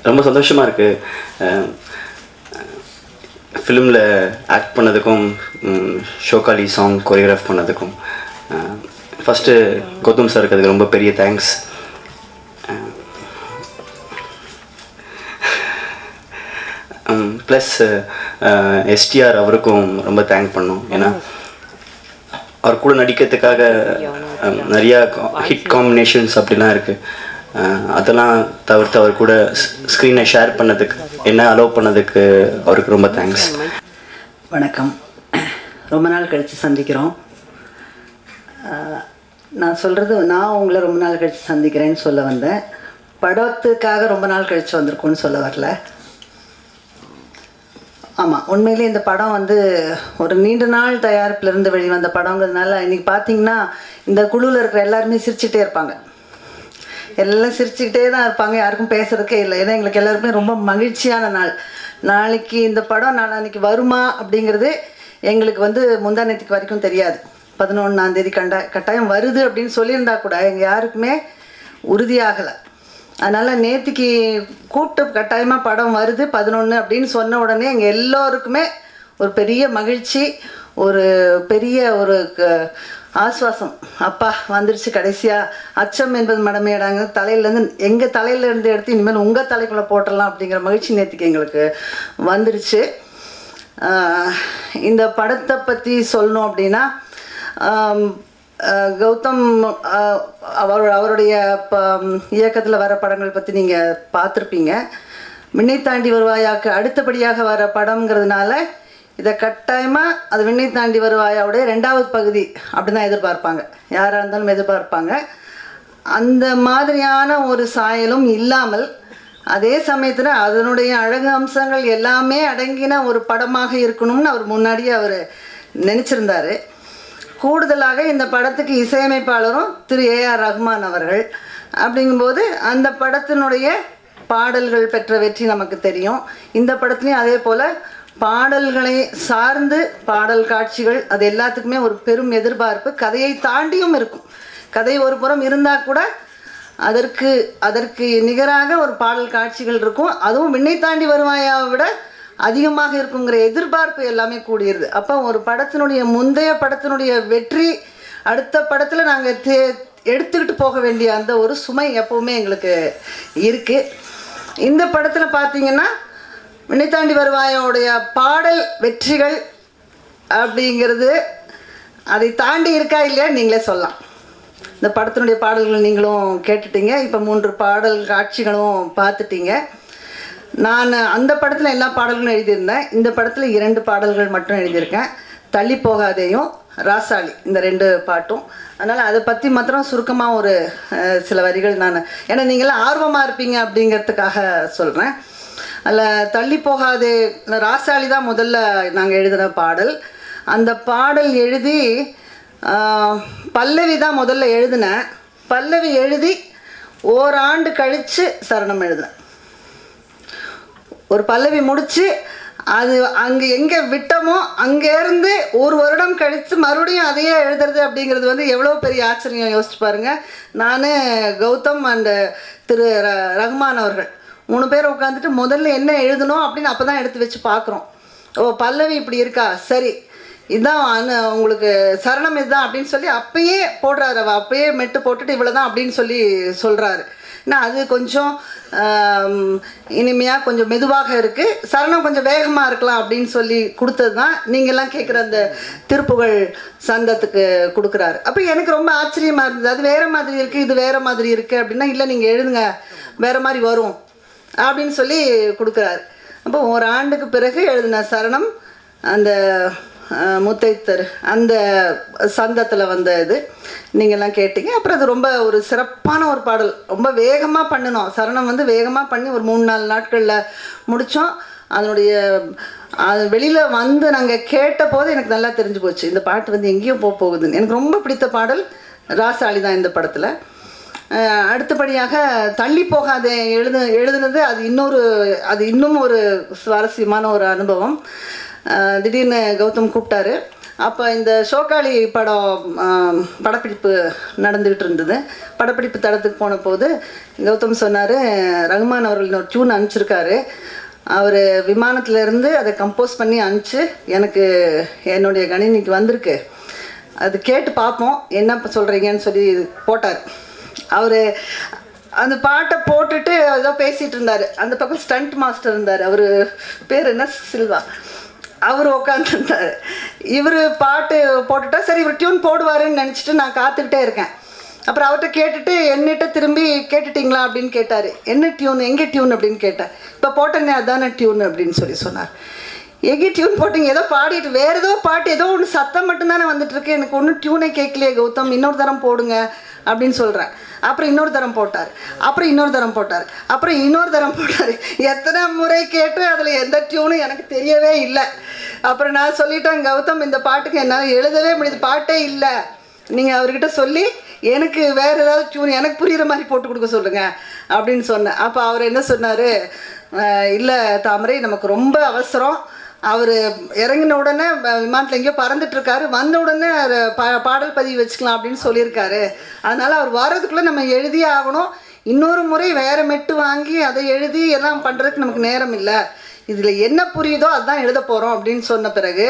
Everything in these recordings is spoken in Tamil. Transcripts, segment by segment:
ரொம்ப சந்தோஷமாக இருக்குது. ஃபிலிமில் ஆக்ட் பண்ணதுக்கும் ஷோகாலி சாங் கொரியோகிராஃப் பண்ணதுக்கும் ஃபஸ்ட்டு கௌதம் சாருக்கு அதுக்கு ரொம்ப பெரிய தேங்க்ஸ். ப்ளஸ் எஸ்டிஆர் அவருக்கும் ரொம்ப தேங்க் பண்ணோம். ஏன்னா அவர் கூட நடிக்கிறதுக்காக நிறையா ஹிட் காம்பினேஷன்ஸ் அப்படிலாம் இருக்குது. அதெல்லாம் தவிர்த்து அவர் கூட ஸ்க்ரீனை ஷேர் பண்ணதுக்கு, என்ன அலோவ் பண்ணதுக்கு அவருக்கு ரொம்ப தேங்க்ஸ். வணக்கம். ரொம்ப நாள் கழித்து சந்திக்கிறோம். நான் சொல்கிறது, நான் உங்களை ரொம்ப நாள் கழித்து சந்திக்கிறேன்னு சொல்ல வந்தேன். படத்துக்காக ரொம்ப நாள் கழித்து வந்திருக்கோன்னு சொல்ல வரல. ஆமாம், உண்மையிலே இந்த படம் வந்து ஒரு நீண்ட நாள் தயாரிப்பிலிருந்து வெளிவந்த படங்கிறதுனால இன்றைக்கி பார்த்தீங்கன்னா இந்த குழுவில் இருக்கிற எல்லாருமே சிரிச்சுட்டே இருப்பாங்க. எல்லாம் சிரிச்சுக்கிட்டே தான் இருப்பாங்க, யாருக்கும் பேசுறதுக்கே இல்லை. ஏன்னா எங்களுக்கு எல்லாருக்குமே ரொம்ப மகிழ்ச்சியான நாள். நாளைக்கு இந்த படம் நாளைக்கு வருமா அப்படிங்கிறது எங்களுக்கு வந்து முந்தானத்துக்கு வரைக்கும் தெரியாது. 11ஆம் தேதி கட்டாயம் வருது அப்படின்னு சொல்லியிருந்தா கூட எங்கள் யாருக்குமே உறுதியாகலை. அதனால் நேற்றுக்கு கூப்பிட்டு கட்டாயமாக படம் வருது 11 அப்படின்னு சொன்ன உடனே எங்கள் எல்லோருக்குமே ஒரு பெரிய மகிழ்ச்சி, ஒரு பெரிய ஒரு ஆஸ்வாசம். அப்பா வந்துருச்சு கடைசியாக, அச்சம் என்பது மடமையிடாங்க தலையிலேருந்து எங்கள் தலையிலேருந்து எடுத்து இனிமேல் உங்கள் தலைக்குள்ளே போட்டுடலாம் அப்படிங்கிற மகிழ்ச்சி நேற்றுக்கு எங்களுக்கு வந்துருச்சு. இந்த படத்தை பற்றி சொல்லணும் அப்படின்னா, கௌதம் அவருடைய இயக்கத்தில் வர படங்கள் பற்றி நீங்கள் பார்த்துருப்பீங்க. விண்ணை தாண்டி வருவாயாக்கு அடுத்தபடியாக வர படம்ங்கிறதுனால இதை கட்டாயமாக அது விண்ணை தாண்டி வருவாயாவுடைய 2வது பகுதி அப்படி தான் எதிர்பார்ப்பாங்க, யாராக இருந்தாலும் எதிர்பார்ப்பாங்க. அந்த மாதிரியான ஒரு சாயலும் இல்லாமல் அதே சமயத்தில் அதனுடைய அழகு அம்சங்கள் எல்லாமே அடங்கின ஒரு படமாக இருக்கணும்னு அவர் முன்னாடியே அவர் நினச்சிருந்தார். கூடுதலாக இந்த படத்துக்கு இசையமைப்பாளரும் திரு ஏஆர் ரஹ்மான் அவர்கள். அப்படிங்கும்போது அந்த படத்தினுடைய பாடல்கள் பெற்ற வெற்றி நமக்கு தெரியும். இந்த படத்துலையும் அதே போல் பாடல்களை சார்ந்து பாடல் காட்சிகள் அது எல்லாத்துக்குமே ஒரு பெரும் எதிர்பார்ப்பு கதையை தாண்டியும் இருக்கும். கதை ஒரு புறம் இருந்தால் கூட அதற்கு நிகராக ஒரு பாடல் காட்சிகள் இருக்கும். அதுவும் விண்ணை தாண்டி வருவாயாவை விட அதிகமாக இருக்குங்கிற எதிர்பார்ப்பு எல்லாமே கூடியிருது. அப்போ ஒரு படத்தினுடைய முந்தைய படத்தினுடைய வெற்றி அடுத்த படத்தில் நாங்கள் எடுத்துக்கிட்டு போக வேண்டிய அந்த ஒரு சுமை எப்போவுமே எங்களுக்கு இருக்குது. இந்த படத்தில் பார்த்திங்கன்னா விண்ணை தாண்டி வருவாயோடைய பாடல் வெற்றிகள் அப்படிங்கிறது அதை தாண்டி இருக்கா இல்லையா நீங்களே சொல்லலாம். இந்த படத்தினுடைய பாடல்கள் நீங்களும் கேட்டுட்டீங்க, இப்போ 3 பாடல் காட்சிகளும் பார்த்துட்டீங்க. நான் அந்த படத்தில் எல்லா பாடல்களும் எழுதியிருந்தேன். இந்த படத்தில் 2 பாடல்கள் மட்டும் எழுதியிருக்கேன், தள்ளி போகாதேயும் ராசாளி, இந்த 2 பாட்டும். அதனால் அதை பற்றி மாத்திரம் சுருக்கமாக ஒரு சில வரிகள் நான், ஏன்னா நீங்களாம் ஆர்வமாக இருப்பீங்க அப்படிங்கிறதுக்காக சொல்கிறேன். அதில் தள்ளி போகாதே ராசாளி தான் முதல்ல நாங்கள் எழுதின பாடல். அந்த பாடல் எழுதி பல்லவி தான் முதல்ல எழுதினேன். பல்லவி எழுதி ஓராண்டு கழித்து சரணம் எழுதினேன். ஒரு பல்லவி முடித்து அது அங்கே எங்கே விட்டோமோ அங்கேருந்து 1 வருடம் கழித்து மறுபடியும் அதையே எழுதுறது அப்படிங்கிறது வந்து எவ்வளோ பெரிய ஆச்சரியம் யோசிச்சு பாருங்கள். நான், கௌதம் அண்ட் திரு ரஹ்மான் அவர்கள் 3 பேர் உட்காந்துட்டு முதல்ல என்ன எழுதணும் அப்படின்னு அப்போ தான் எடுத்து வச்சு பார்க்குறோம். ஓ பல்லவி இப்படி இருக்கா, சரி இதுதான் உங்களுக்கு சரணம் இதுதான் அப்படின்னு சொல்லி அப்பயே போடுறாரு. அப்பயே மெட்டு போட்டுட்டு இவ்வளோ தான் அப்படின்னு சொல்லி சொல்கிறாரு. நான் அது கொஞ்சம் இனிமையாக கொஞ்சம் மெதுவாக இருக்குது, சரணம் கொஞ்சம் வேகமாக இருக்கலாம் அப்படின்னு சொல்லி கொடுத்தது தான் நீங்கள்லாம் கேட்குற அந்த திருப்புகழ் சந்தத்துக்கு கொடுக்குறாரு. அப்போ எனக்கு ரொம்ப ஆச்சரியமாக இருந்தது. அது வேறு மாதிரி இருக்குது, இது வேறு மாதிரி இருக்குது அப்படின்னா, இல்லை நீங்கள் எழுதுங்க வேறு மாதிரி வரும் அப்படின்னு சொல்லி கொடுக்குறாரு. அப்போ 1 ஆண்டுக்கு பிறகு எழுதின சரணம் அந்த முத்தைத்தர் அந்த சந்தத்தில் வந்த இது நீங்கள்லாம் கேட்டீங்க. அப்புறம் அது ரொம்ப ஒரு சிறப்பான ஒரு பாடல். ரொம்ப வேகமாக பண்ணினோம், சரணம் வந்து வேகமாக பண்ணி ஒரு 3-4 நாட்களில் முடித்தோம். அதனுடைய அது வெளியில் வந்து நாங்கள் கேட்ட போது எனக்கு நல்லா தெரிஞ்சு போச்சு இந்த பாட்டு வந்து எங்கேயோ போகுதுன்னு. எனக்கு ரொம்ப பிடித்த பாடல் ராசாளி தான் இந்த படத்தில். அடுத்தபடியாக தள்ளி போகாத எழுதுனது அது இன்னும் ஒரு சுவாரஸ்யமான ஒரு அனுபவம். திடீர்னு கௌதம் கூப்பிட்டாரு. அப்போ இந்த ஷோக்காளி படப்பிடிப்பு நடந்துக்கிட்டு இருந்தது. படப்பிடிப்பு தளத்துக்கு போன போது கௌதம் சொன்னார், ரகுமான் அவர்கள் ஒரு டியூன் அனுப்பிச்சிருக்காரு, அவர் விமானத்திலேருந்து அதை கம்போஸ் பண்ணி அனுப்பிச்சு எனக்கு என்னுடைய கணினிக்கு வந்திருக்கு, அது கேட்டு பார்ப்போம் என்ன சொல்கிறீங்கன்னு சொல்லி போட்டார். அவர் அந்த பாட்டை போட்டுட்டு ஏதோ பேசிகிட்டு இருந்தார். அந்த பக்கம் ஸ்டண்ட் மாஸ்டர் இருந்தார், அவர் பேர் என்ன, சில்வா, அவர் உட்காந்துருந்தார். இவர் பாட்டு போட்டுட்டா சரி இவர் டியூன் போடுவாருன்னு நினச்சிட்டு நான் காத்துக்கிட்டே இருக்கேன். அப்புறம் அவர்கிட்ட கேட்டுட்டு என்னிட்ட திரும்பி கேட்டுட்டிங்களா அப்படின்னு கேட்டார். என்ன டியூன், எங்கே டியூன் அப்படின்னு கேட்டேன். இப்போ போட்டேனே அதான டியூன் அப்படின்னு சொல்லி சொன்னார். எங்கே டியூன் போட்டிங்க, ஏதோ பாடிட்டு வேறு ஏதோ பாட்டு ஏதோ ஒன்று சத்தம் மட்டும்தானே வந்துட்டுருக்கு, எனக்கு ஒன்றும் டியூனே கேட்கலையே கௌதம், இன்னொரு தரம் போடுங்க அப்படின்னு சொல்கிறேன். அப்புறம் இன்னொரு தரம் போட்டார், அப்புறம் இன்னொரு தரம் போட்டார், அப்புறம் இன்னொரு தரம் போட்டார். எத்தனை முறை கேட்டு அதில் எந்த டியூனும் எனக்கு தெரியவே இல்லை. அப்புறம் நான் சொல்லிட்டேன், கௌதம் இந்த பாட்டுக்கு என்னால் எழுதவே முடியுது, பாட்டே இல்லை, நீங்கள் அவர்கிட்ட சொல்லி எனக்கு வேறு ஏதாவது டியூன் எனக்கு புரிகிற மாதிரி போட்டு கொடுக்க சொல்லுங்கள் அப்படின்னு சொன்னேன். அப்போ அவர் என்ன சொன்னார், இல்லை தாமரை நமக்கு ரொம்ப அவசரம், அவர் இறங்கின உடனே விமானத்தில் எங்கேயோ பறந்துட்டுருக்காரு, வந்த உடனே பாடல் பதிவு வச்சுக்கலாம் அப்படின்னு சொல்லியிருக்காரு, அதனால் அவர் வர்றதுக்குள்ளே நம்ம எழுதியே ஆகணும், இன்னொரு முறை வேறு மெட்டு வாங்கி அதை எழுதி எல்லாம் பண்ணுறதுக்கு நமக்கு நேரம் இல்லை, இதில் என்ன புரியுதோ அதுதான் எழுத போகிறோம் அப்படின்னு சொன்ன பிறகு,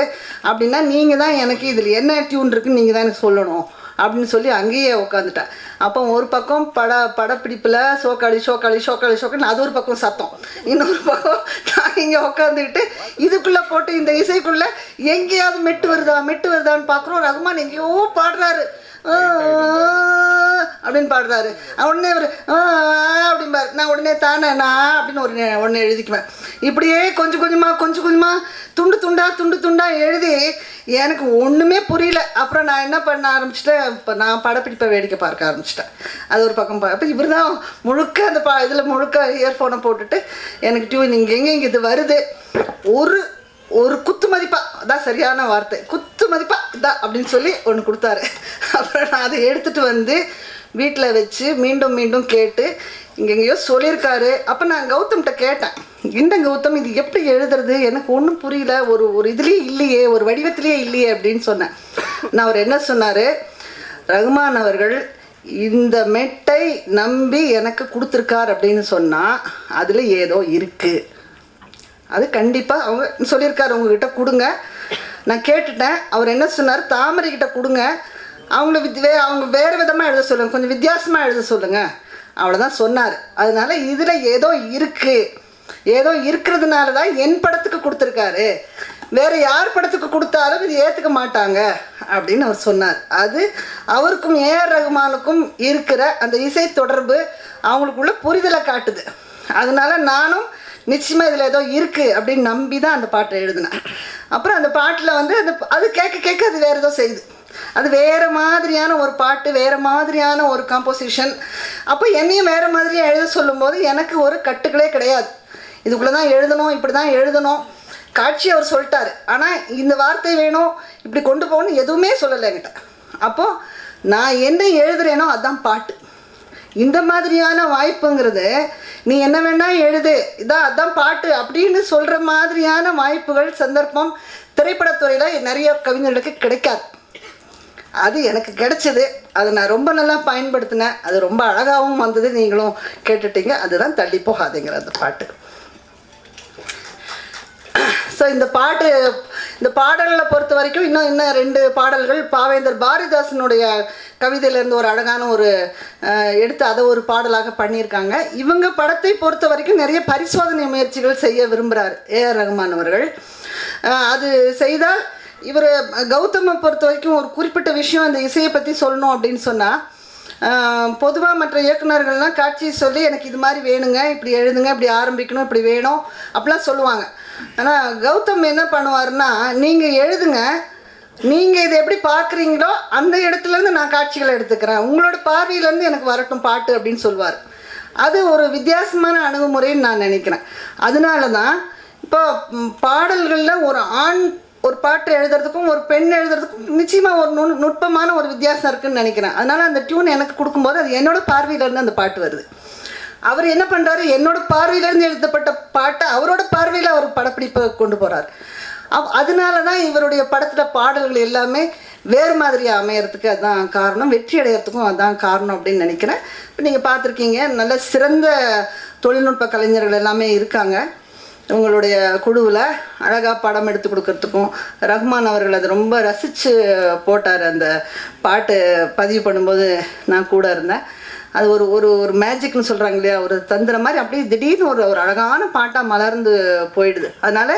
அப்படின்னா நீங்கள் தான் எனக்கு இதில் என்ன டியூன் இருக்குன்னு நீங்கள் தான் எனக்கு சொல்லணும் அப்படின்னு சொல்லி அங்கேயே உட்காந்துட்டேன். அப்போ ஒரு பக்கம் படப்பிடிப்பில் ஷோக்காளி ஷோக்காளி ஷோக்காளி ஷோக்காளி அது ஒரு பக்கம் சத்தம், இன்னொரு பக்கம் நான் இங்கே உட்காந்துக்கிட்டு இதுக்குள்ளே போட்டு இந்த இசைக்குள்ளே எங்கேயாவது மெட்டு வருதான்னு பார்க்குறோம். ரகுமான் எங்கேயோ பாடுறாரு, அப்படின்னு பாடுறாரு. உடனே அவர் அப்படிம்பாரு, நான் உடனே தானே நான் அப்படின்னு உடனே எழுதிக்குவேன். இப்படியே கொஞ்சம் கொஞ்சமாக துண்டு துண்டா எழுதி எனக்கு ஒன்றுமே புரியல. அப்புறம் நான் என்ன பண்ண ஆரம்பிச்சிட்டேன், இப்போ நான் படப்பிடிப்பை வேடிக்கை பார்க்க ஆரம்பிச்சிட்டேன். அது ஒரு பக்கம் அப்போ இவர் தான் முழுக்க அந்த இதில் முழுக்க இயர்ஃபோனை போட்டுட்டு எனக்கு டியூன் இங்கே இது வருது, ஒரு குத்து மதிப்பா, அதான் சரியான வார்த்தை, குத்து மதிப்பா இதான் அப்படின்னு சொல்லி ஒன்று கொடுத்தாரு. அப்புறம் நான் அதை எடுத்துகிட்டு வந்து வீட்டில் வச்சு மீண்டும் கேட்டு எங்கேயோ சொல்லியிருக்காரு. அப்போ நான் கௌதம்கிட்ட கேட்டேன், என்ன கௌதம் இது எப்படி எழுதுறது, எனக்கு ஒன்றும் புரியல, ஒரு இதுலேயே இல்லையே, ஒரு வடிவத்திலேயே இல்லையே அப்படின்னு சொன்னேன். நான் அவர் என்ன சொன்னார், ரகுமான் அவர்கள் இந்த மெட்டை நம்பி எனக்கு கொடுத்துருக்கார் அப்படின்னு சொன்னால் அதில் ஏதோ இருக்குது, அது கண்டிப்பாக அவங்க சொல்லியிருக்காரு, உங்ககிட்ட கொடுங்க. நான் கேட்டுட்டேன். அவர் என்ன சொன்னார், தாமரைக்கிட்ட கொடுங்க, அவங்க வேறு விதமாக எழுத சொல்லுங்கள், கொஞ்சம் வித்தியாசமாக எழுத சொல்லுங்கள், அவ்வளோதான் சொன்னார். அதனால் இதில் ஏதோ இருக்கிறதுனால தான் என் படத்துக்கு கொடுத்துருக்காரு, வேறு யார் படத்துக்கு கொடுத்தாலும் இது ஏற்றுக்க மாட்டாங்க அப்படின்னு அவர் சொன்னார். அது அவருக்கும் ஏஆர் ரகுமானுக்கும் இருக்கிற அந்த இசை தொடர்பு அவங்களுக்குள்ள புரிதலை காட்டுது. அதனால நானும் நிச்சயமாக இதில் ஏதோ இருக்குது அப்படின்னு நம்பி தான் அந்த பாட்டை எழுதினேன். அப்புறம் அந்த பாட்டில் வந்து அது கேட்க அது வேறு ஏதோ செய்யுது, அது வேறு மாதிரியான ஒரு பாட்டு, வேறு மாதிரியான ஒரு காம்போசிஷன். அப்போ என்னையும் வேறு மாதிரியாக எழுத சொல்லும்போது எனக்கு ஒரு கட்டுக்களே கிடையாது, இதுக்குள்ளே தான் எழுதணும், இப்படி தான் எழுதணும், காட்சி அவர் சொல்லிட்டார், ஆனால் இந்த வார்த்தை வேணும், இப்படி கொண்டு போகணும்னு எதுவுமே சொல்லலை என்கிட்ட. அப்போது நான் என்ன எழுதுறேனோ அதுதான் பாட்டு. இந்த மாதிரியான வாய்ப்புங்கிறது நீ என்ன வேணால் எழுது, அதான் பாட்டு அப்படின்னு சொல்கிற மாதிரியான வாய்ப்புகள், சந்தர்ப்பம் திரைப்படத்துறையில் நிறைய கவிஞர்களுக்கு கிடைக்காது. அது எனக்கு கிடைச்சது, அதை நான் ரொம்ப நல்லா பயன்படுத்தினேன், அது ரொம்ப அழகாகவும் வந்தது, நீங்களும் கேட்டுட்டீங்க. அதுதான் தள்ளி போகாதேங்கிற அந்த பாட்டு. ஸோ இந்த பாடல்களை பொறுத்த வரைக்கும் இன்னும் 2 பாடல்கள் பாவேந்தர் பாரதிதாசனுடைய கவிதையிலேருந்து ஒரு அழகான ஒரு எடுத்து அதை ஒரு பாடலாக பண்ணியிருக்காங்க. இவங்க படத்தை பொறுத்த வரைக்கும் நிறைய பரிசோதனை முயற்சிகள் செய்ய விரும்புகிறார் ஏஆர் ரகுமான் அவர்கள். அது செய்தால் இவர் கௌதமை பொறுத்த வரைக்கும் ஒரு குறிப்பிட்ட விஷயம் அந்த இசையை பற்றி சொல்லணும் அப்படின்னு சொன்னால், பொதுவாக மற்ற இயக்குநர்கள்லாம் காட்சி சொல்லி எனக்கு இது மாதிரி வேணுங்க, இப்படி எழுதுங்க, இப்படி ஆரம்பிக்கணும், இப்படி வேணும் அப்படிலாம் சொல்லுவாங்க. ஆனால் கௌதம் என்ன பண்ணுவார்னா, நீங்கள் எழுதுங்க, நீங்கள் இதை எப்படி பார்க்குறீங்களோ அந்த இடத்துலேருந்து நான் காட்சிகளை எடுத்துக்கிறேன், உங்களோட பார்வையிலேருந்து எனக்கு வரட்டும் பாட்டு அப்படின்னு சொல்லுவார். அது ஒரு வித்தியாசமான அணுகுமுறைன்னு நான் நினைக்கிறேன். அதனால தான் இப்போ பாடல்களில் ஒரு ஆண் ஒரு பாட்டு எழுதுறதுக்கும் ஒரு பெண் எழுதுறதுக்கும் நிச்சயமாக ஒரு நுட்பமான ஒரு வித்தியாசம் இருக்குதுன்னு நினைக்கிறேன். அதனால் அந்த டியூன் எனக்கு கொடுக்கும்போது அது என்னோடய பார்வையிலேருந்து அந்த பாட்டு வருது. அவர் என்ன பண்ணுறாரு, என்னோட பார்வையிலேருந்து எழுதப்பட்ட பாட்டை அவரோட பார்வையில் அவர் படப்பிடிப்பை கொண்டு போகிறார். அதனால தான் இவருடைய படத்தில் பாடல்கள் எல்லாமே வேறு மாதிரி அமையறதுக்கு அதுதான் காரணம், வெற்றி அடையிறதுக்கும் அதுதான் காரணம் அப்படின்னு நினைக்கிறேன். இப்போ நீங்கள் பார்த்துருக்கீங்க, நல்ல சிறந்த தொழில்நுட்ப கலைஞர்கள் எல்லாமே இருக்காங்க உங்களுடைய குழுவில். அழகாக படம் எடுத்து கொடுக்கறதுக்கும் ரஹ்மான் அவர்கள் அதை ரொம்ப ரசித்து போட்டார். அந்த பாட்டு பதிவு பண்ணும்போது நான் கூட இருந்தேன். அது ஒரு ஒரு ஒரு மேஜிக்னு சொல்கிறாங்க இல்லையா, ஒரு தந்திர மாதிரி அப்படியே திடீர்னு ஒரு ஒரு அழகான பாட்டாக மலர்ந்து போயிடுது. அதனால்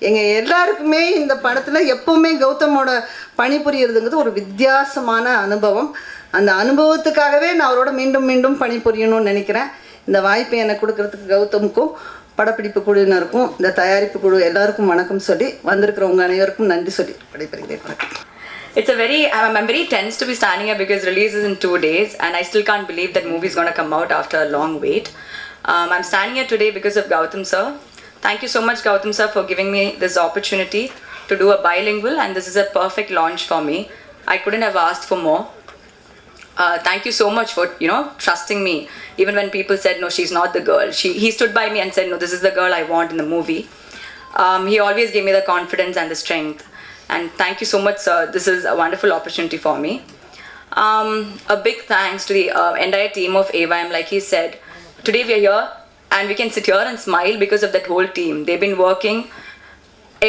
எங்கள் எல்லாருக்குமே இந்த படத்தில் எப்போவுமே கௌதமோட பணிபுரியறதுங்கிறது ஒரு வித்தியாசமான அனுபவம். அந்த அனுபவத்துக்காகவே நான் அவரோட மீண்டும் மீண்டும் பணிபுரியணும்னு நினைக்கிறேன். இந்த வாய்ப்பை எனக்கு கொடுக்கறதுக்கு கௌதமுக்கும் படப்பிடிப்பு குழுவினருக்கும் இந்த தயாரிப்பு குழு எல்லாருக்கும் வணக்கம் சொல்லி வந்திருக்கிறவங்க அனைவருக்கும் நன்றி சொல்லி படைபெறுகிறேன். வணக்கம். It's a very, I'm very tense to be standing here because release is in 2 days and I still can't believe that movie is going to come out after a long wait. I'm standing here today because of Gautam sir. Thank you so much Gautam sir for giving me this opportunity to do a bilingual, and this is a perfect launch for me. I couldn't have asked for more. Thank you so much for, trusting me. Even when people said, no, she's not the girl. He stood by me and said, no, this is the girl I want in the movie. He always gave me the confidence and the strength. And thank you so much, sir. This is a wonderful opportunity for me. A big thanks to the entire team of AYM. Like he said, today we are here and we can sit here and smile because of that whole team. They've been working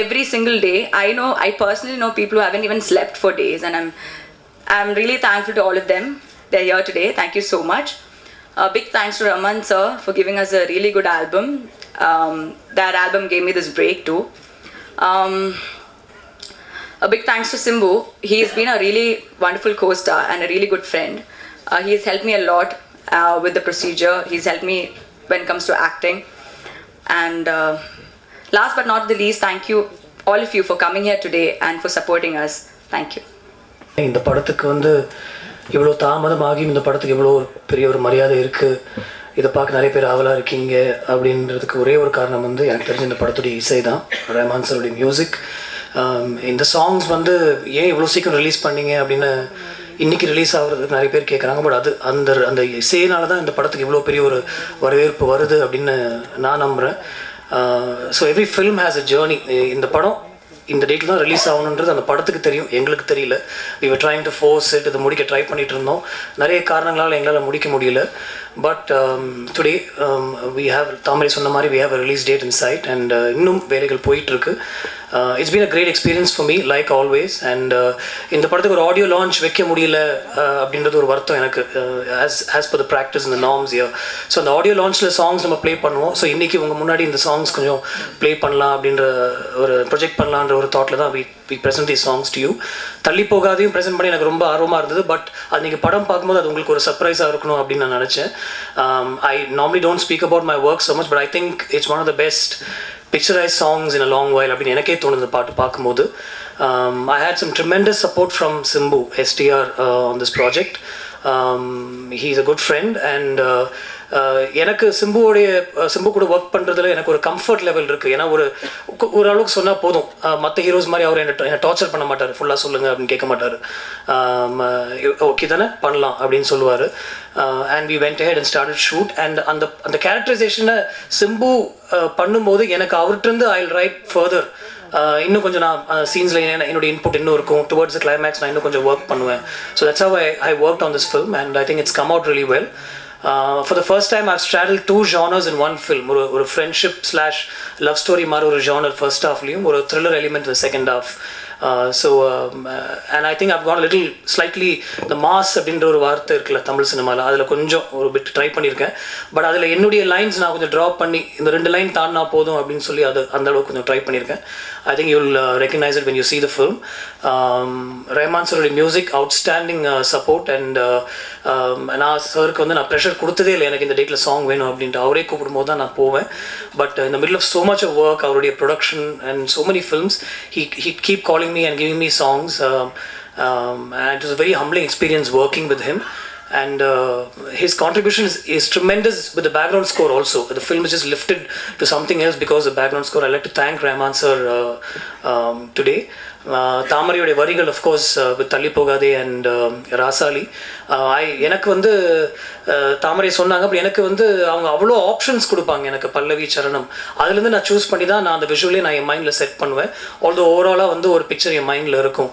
every single day. I personally know people who haven't even slept for days, and I'm really thankful to all of them. They're here today. Thank you so much. A big thanks to Raman sir for giving us a really good album. That album gave me this break too. A big thanks to Simbu. He's been a really wonderful co-star and a really good friend. He's helped me a lot with the procedure. He's helped me when it comes to acting. And last but not the least, thank you all of you for coming here today and for supporting us. Thank you. இந்த படத்துக்கு வந்து இவ்வளோ தாமதமாகி இந்த படத்துக்கு இவ்வளோ பெரிய ஒரு மரியாதை இருக்குது, இதை பார்க்க நிறைய பேர் ஆவலாக இருக்கீங்க அப்படின்றதுக்கு ஒரே ஒரு காரணம் வந்து எனக்கு தெரிஞ்ச இந்த படத்துடைய இசை தான், ரஹ்மான் சாருடைய மியூசிக். இந்த சாங்ஸ் வந்து ஏன் இவ்வளோ சீக்கிரம் ரிலீஸ் பண்ணீங்க அப்படின்னு இன்றைக்கி ரிலீஸ் ஆகிறதுக்கு நிறைய பேர் கேட்குறாங்க. பட் அது அந்த இசையினால தான் இந்த படத்துக்கு இவ்வளோ பெரிய ஒரு வரவேற்பு வருது அப்படின்னு நான் நம்புகிறேன். So every film has a journey. இந்த படம் இந்த டேட்டில் தான் ரிலீஸ் ஆகணுன்றது அந்த படத்துக்கு தெரியும், எங்களுக்கு தெரியல. we were trying to force it, இதை முடிக்க ட்ரை பண்ணிகிட்டு இருந்தோம். நிறைய காரணங்களால் எங்களால் முடிக்க முடியல. பட் டுடே we have, தாமரை சொன்ன மாதிரி, we have a release date in sight and இன்னும் வேலைகள் போயிட்டுருக்கு. It's been a great experience for me, like always. And இந்த படத்துக்கு ஒரு ஆடியோ லான்ச் வைக்க முடியல அப்படின்றது ஒரு வருத்தம் எனக்கு, as per the practice and the norms here. So அந்த ஆடியோ லான்ச்சில் சாங்ஸ் நம்ம ப்ளே பண்ணுவோம். ஸோ இன்றைக்கி உங்கள் முன்னாடி இந்த சாங்ஸ் கொஞ்சம் ப்ளே பண்ணலாம் அப்படின்ற ஒரு ப்ரொஜெக்ட் பண்ணலான்ற ஒரு தாட்டில் தான் we present these songs to you. தள்ளி போகாதையும் ப்ரெசென்ட் பண்ணி எனக்கு ரொம்ப ஆர்வமாக இருந்தது. பட் அது நீங்கள் படம் பார்க்கும்போது அது உங்களுக்கு ஒரு சர்ப்ரைஸாக இருக்கணும் அப்படின்னு நான் நினச்சேன். I normally don't speak about my work so much, but I think it's one of the best picturized songs in a long while அப்படின்னு எனக்கே தோணுது பாட்டு பார்க்கும்போது. I had some tremendous support from Simbu STR on this project. He's a good friend and எனக்கு சிம்பு கூட ஒர்க் பண்ணுறதுல எனக்கு ஒரு கம்ஃபர்ட் லெவல் இருக்குது. ஏன்னா ஒரு அளவுக்கு சொன்னால் போதும், மற்ற ஹீரோஸ் மாதிரி அவர் என்ன டார்ச்சர் பண்ண மாட்டார், ஃபுல்லாக சொல்லுங்கள் அப்படின்னு கேட்க மாட்டார். ஓகே தானே பண்ணலாம் அப்படின்னு சொல்லுவார். And we went ahead and started shoot. And அந்த கேரக்டரைசேஷனை சிம்பு பண்ணும்போது எனக்கு அவர்கிட்டருந்து ஐ வில் ரைட் ஃபர்தர். இன்னும் கொஞ்சம் நான் சீன்ஸில் என்னோட இன்புட் இன்னும் இருக்கும். டுவர்ட்ஸ் த கிளைமேக்ஸ் நான் இன்னும் கொஞ்சம் ஒர்க் பண்ணுவேன். So that's how I worked on this film and I think it's come out really well. For the first time I've straddled 2 genres in one film. ஒரு friendship/love story மாதிரி ஒரு genre first halfலையும், ஒரு thriller element in the second half. And I think I've gone a little slightly the mass அப்படின்ற ஒரு வார்த்தை இருக்குல்ல தமிழ் சினிமாவில், அதில் கொஞ்சம் ஒரு பிட் ட்ரை பண்ணியிருக்கேன். பட் அதில் என்னுடைய லைன்ஸ் நான் கொஞ்சம் ட்ராப் பண்ணி இந்த 2 லைன் தாண்டினா போதும் அப்படின்னு சொல்லி அது அந்த அளவுக்கு கொஞ்சம் ட்ரை பண்ணியிருக்கேன். I think you'll recognize it when you see the film. Rahman சாரோட மியூசிக், அவுட்ஸ்டாண்டிங் சப்போர்ட். அண்ட் நான் சாருக்கு வந்து நான் ப்ரெஷர் கொடுத்ததே இல்லை எனக்கு இந்த டேட்டில் சாங் வேணும் அப்படின்ட்டு. அவரே கூப்பிடும்போது தான் நான் போவேன். But in the middle of so much of work, அவருடைய production and so many films, he keep calling me and giving me songs. And it was a very humbling experience working with him. And his contribution is tremendous with the background score also. The film is just lifted to something else because of the background score. I'd like to thank Rahman sir today. தாமரையுடைய வரிகள் அஃப்கோர்ஸ் தள்ளி போகாதே அண்ட் ராசாலி. எனக்கு வந்து தாமரை சொன்னாங்க, அப்படி எனக்கு வந்து அவங்க அவ்வளோ ஆப்ஷன்ஸ் கொடுப்பாங்க எனக்கு, பல்லவி சரணம், அதுலேருந்து நான் சூஸ் பண்ணி தான் நான் அந்த விஷுவலே நான் என் மைண்டில் செட் பண்ணுவேன். ஆல்தோ ஓவராலாக வந்து ஒரு பிக்சர் என் மைண்டில் இருக்கும்.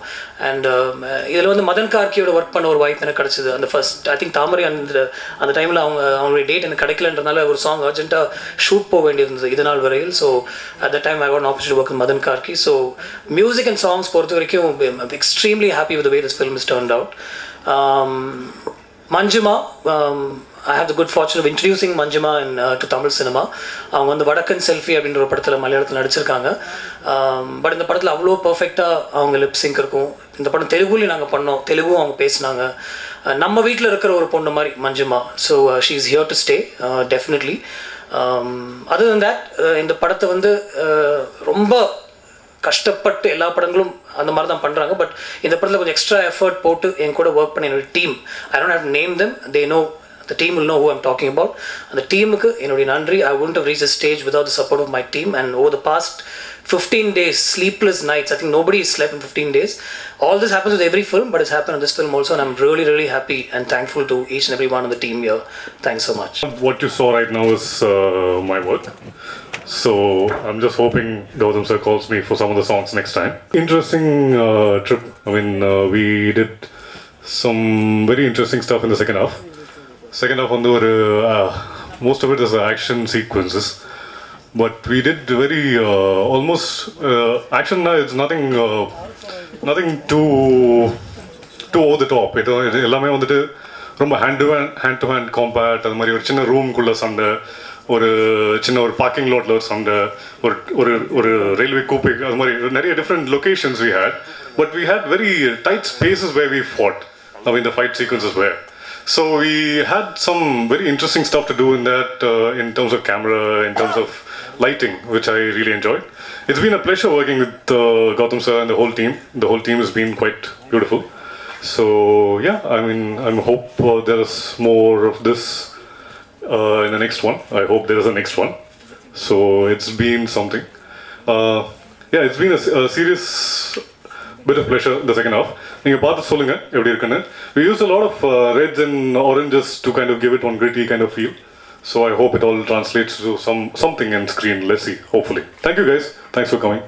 அண்ட் இதில் வந்து மதன் கார்கியோட ஒர்க் பண்ண ஒரு வாய்ப்பு எனக்கு கிடச்சிது. அந்த ஃபர்ஸ்ட் ஐ திங்க் தாமரை அந்த டைமில் அவங்களுடைய டேட் எனக்கு கிடைக்கலன்றதுனால ஒரு சாங் அர்ஜென்ட்டாக ஷூட் போக வேண்டியிருந்தது இது நாள் வரையில். So at the time I got an opportunity to work with Madhan Karky. So music and songs பொறுத்த வரைக்கும் extremely happy with the way this film is turned out. Manjima, I have the good fortune of introducing Manjima to Tamil cinema. அவங்க வந்து வடக்கன் செல்ஃபி அப்படின்ற ஒரு படத்தில் மலையாளத்தில் நடிச்சிருக்காங்க. பட் இந்த படத்தில் அவ்வளோ பர்ஃபெக்டாக அவங்க லிப்ஸிங்க் இருக்கும். இந்த படம் தெலுங்குலேயும் நாங்கள் பண்ணோம், தெலுங்கும் அவங்க பேசினாங்க. நம்ம வீட்டில் இருக்கிற ஒரு பொண்ணு மாதிரி Manjima. So she is here to stay definitely. Other than that இந்த படத்தை வந்து ரொம்ப கஷ்டப்பட்டு எல்லா படங்களும் அந்த மாதிரி தான் பண்ணுறாங்க. பட் இந்த படத்தில் கொஞ்சம் எக்ஸ்ட்ரா எஃபர்ட் போட்டு என் கூட ஒர்க் பண்ண என்னோட team, I don't have to name them, they know, the team will know who I'm talking about. And the team ku enodi nandri. I wouldn't have reached this stage without the support of my team. And over the past 15 days, sleepless nights, I think nobody has slept in 15 days. All this happens with every film, but it's happened in this film also, and I'm really, really happy and thankful to each and every one of the team here. Thanks so much. What you saw right now is my work. So I'm just hoping Gautam sir calls me for some of the songs next time. Interesting trip. I mean, we did some very interesting stuff in the second half. Second half on the most of it is action sequences, but we did very almost action. It's nothing too over the top. It எல்லாமே வந்துட்டு ரொம்ப hand to hand combat. அது மாதிரி ஒரு சின்ன ரூம்குள்ள சண்டை, ஒரு சின்ன ஒரு பார்க்கிங் லாட்ல ஒரு சண்டை, ஒரு ரயில்வே கூப்பை, அது மாதிரி நிறைய different locations we had, but we had very tight spaces where we fought. I mean the fight sequences were. So we had some very interesting stuff to do in that, in terms of camera, in terms of lighting, which I really enjoyed. It's been a pleasure working with Gautam sir and the whole team. The whole team has been quite beautiful. So yeah, I mean, I hope there is more of this in the next one. I hope there is a next one. So it's been something. Yeah, it's been a serious bit of pleasure in the second half. நீங்க பார்த்து சொல்லுங்க எப்படி இருக்குன்னு. We used a lot of reds and oranges to kind of give it one gritty kind of feel. So I hope it all translates to something in screen. Let's see, hopefully. Thank you guys. Thanks for coming.